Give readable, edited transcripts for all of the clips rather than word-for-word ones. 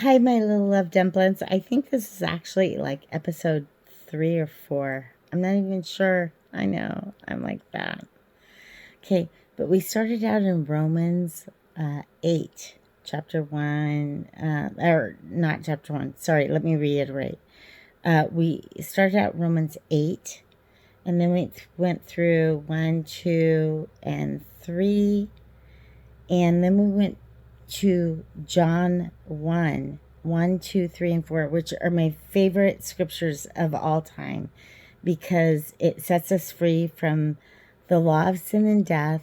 Hi, my little love dumplings. I think this is actually like episode 3 or 4. I'm not even sure. I know. I'm like that. Okay, but we started out in Romans 8, chapter 1, or not chapter 1. Sorry, let me reiterate. We started out Romans 8, and then we went through 1, 2, and 3, and then we went to John 1, 1, 2, 3, and 4, which are my favorite scriptures of all time because it sets us free from the law of sin and death,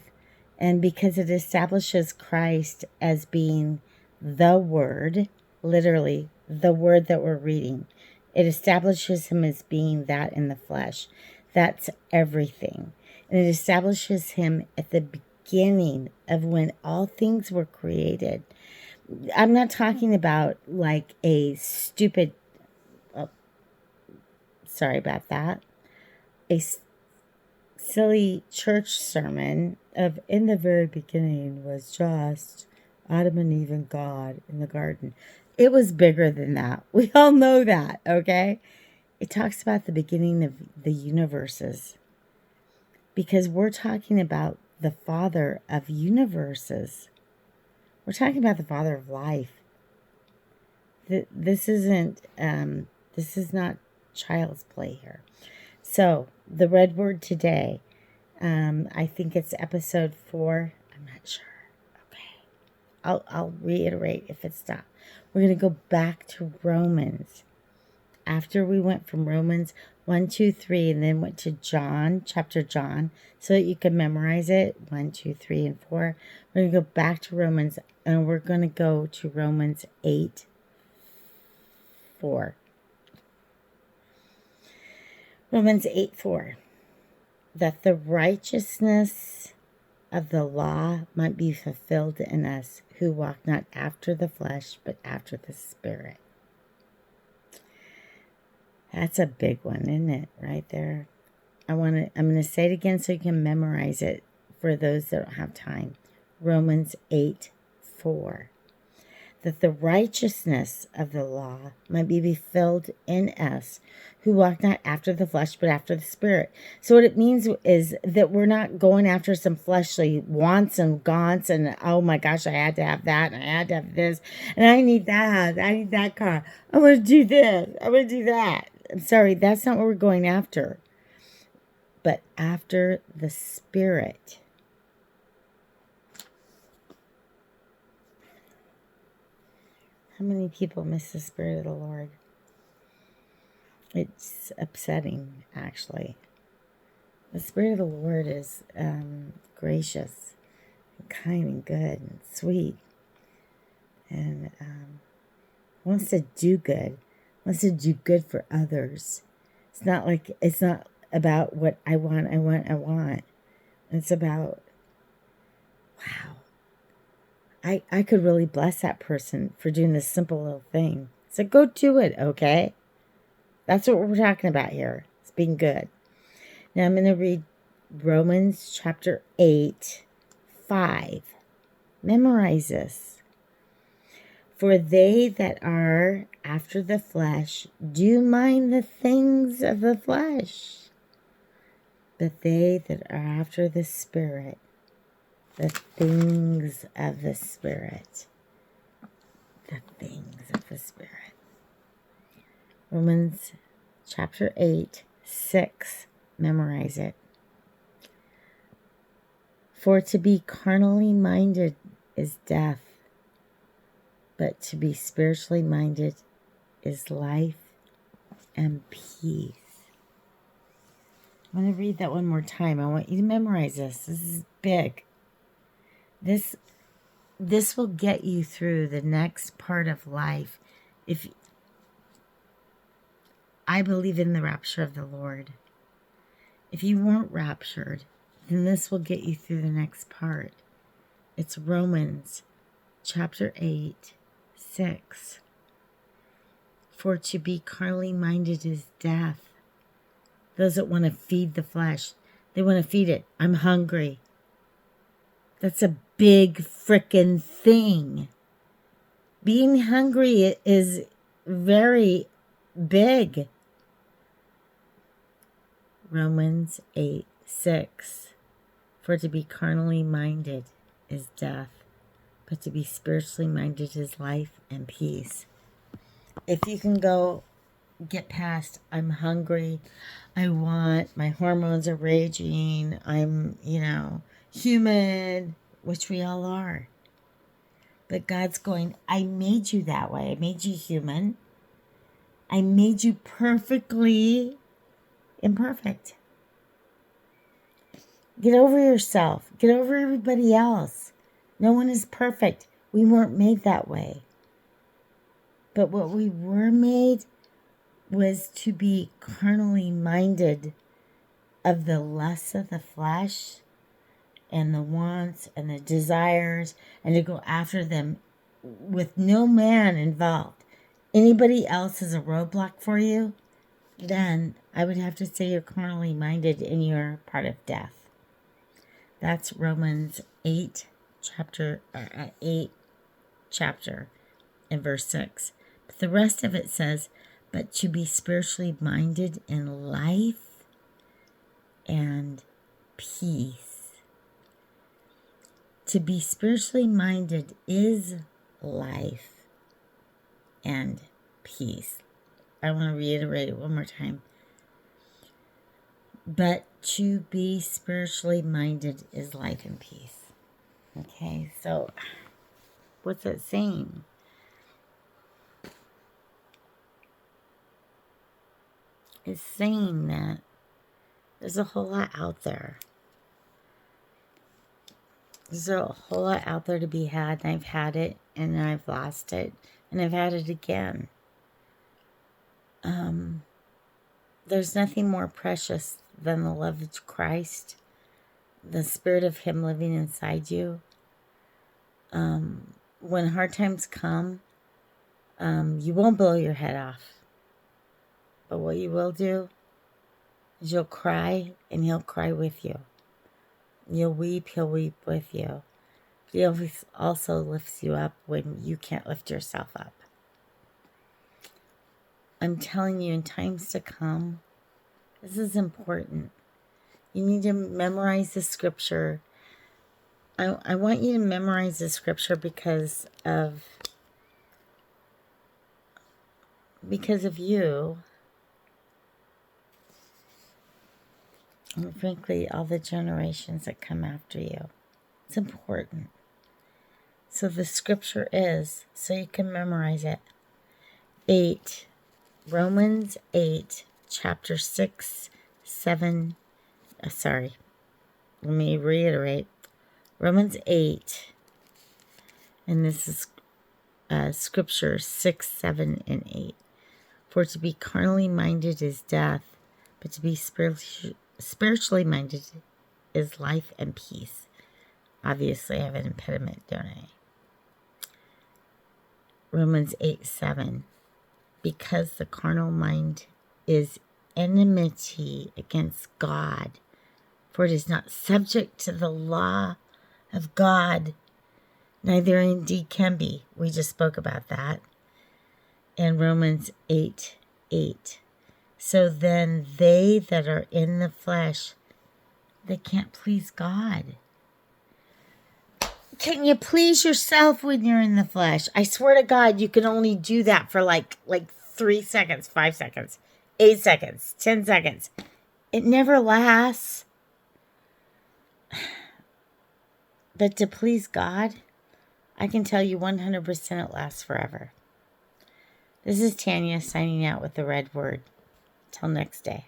and because it establishes Christ as being the Word, literally the Word that we're reading. It establishes him as being that in the flesh. That's everything. And it establishes him at the beginning of when all things were created. I'm not talking about like a stupid, oh, sorry about that, a silly church sermon of in the very beginning was just Adam and Eve and God in the garden. It was bigger than that. We all know that, okay? It talks about the beginning of the universes because we're talking about the Father of universes. We're talking about the Father of life. This is not child's play here. So the red word today, I think it's episode 4. I'm not sure. Okay, I'll reiterate if it's not. We're gonna go back to Romans. After we went from Romans 1, 2, 3, and then went to John, chapter John, so that you can memorize it, 1, 2, 3, and 4. We're going to go back to Romans, and we're going to go to Romans 8, 4. Romans 8, 4. That the righteousness of the law might be fulfilled in us who walk not after the flesh, but after the Spirit. That's a big one, isn't it? Right there. I'm going to say it again so you can memorize it for those that don't have time. Romans 8, 4. That the righteousness of the law might be fulfilled in us who walk not after the flesh, but after the Spirit. So what it means is that we're not going after some fleshly wants and gaunts and, oh my gosh, I had to have that and I had to have this and I need that. I need that car. I want to do this. I want to do that. I'm sorry, that's not what we're going after. But after the Spirit. How many people miss the Spirit of the Lord? It's upsetting, actually. The Spirit of the Lord is gracious and kind and good and sweet. And wants to do good. Wants to do good for others. It's not about what I want. It's about, wow, I could really bless that person for doing this simple little thing. So go do it, okay? That's what we're talking about here. It's being good. Now I'm going to read Romans chapter 8, 5. Memorize this. For they that are after the flesh do mind the things of the flesh, but they that are after the Spirit, the things of the Spirit. The things of the Spirit. Romans chapter 8, 6. Memorize it. For to be carnally minded is death, but to be spiritually minded is life and peace. I'm going to read that one more time. I want you to memorize this. This is big. This will get you through the next part of life. If I believe in the rapture of the Lord. If you weren't raptured, then this will get you through the next part. It's Romans chapter 8, 6. For to be carnally minded is death. Those that want to feed the flesh, they want to feed it. I'm hungry. That's a big frickin' thing. Being hungry is very big. Romans 8:6. For to be carnally minded is death, but to be spiritually minded is life and peace. If you can get past, I'm hungry, my hormones are raging, I'm, human, which we all are. But God's going, I made you that way. I made you human. I made you perfectly imperfect. Get over yourself. Get over everybody else. No one is perfect. We weren't made that way. But what we were made was to be carnally minded of the lusts of the flesh and the wants and the desires, and to go after them with no man involved. Anybody else is a roadblock for you, then I would have to say you're carnally minded and you're part of death. That's Romans 8 chapter in verse 6. But the rest of it says, but to be spiritually minded in life and peace. To be spiritually minded is life and peace. I want to reiterate it one more time. But to be spiritually minded is life and peace. Okay, so what's it saying? It's saying that there's a whole lot out there. There's a whole lot out there to be had, and I've had it, and I've lost it, and I've had it again. There's nothing more precious than the love of Christ, the spirit of Him living inside you. When hard times come, you won't blow your head off. But what you will do is you'll cry, and He'll cry with you. You'll weep, He'll weep with you. But He also lifts you up when you can't lift yourself up. I'm telling you, in times to come, this is important. You need to memorize the scripture. I want you to memorize the scripture because of you. And frankly, all the generations that come after you. It's important. So the scripture is, so you can memorize it. Romans 8, chapter 6, 7. Let me reiterate. Romans 8, and this is scripture 6, 7, and 8. For to be carnally minded is death, but to be spiritually minded is life and peace. Obviously, I have an impediment, don't I? Romans 8, 7. Because the carnal mind is enmity against God, for it is not subject to the law of God, neither indeed can be. We just spoke about that. And Romans 8, 8. So then they that are in the flesh, they can't please God. Can you please yourself when you're in the flesh? I swear to God, you can only do that for like 3 seconds, 5 seconds, 8 seconds, 10 seconds. It never lasts. But to please God, I can tell you 100% it lasts forever. This is Tanya signing out with the red word. Till next day.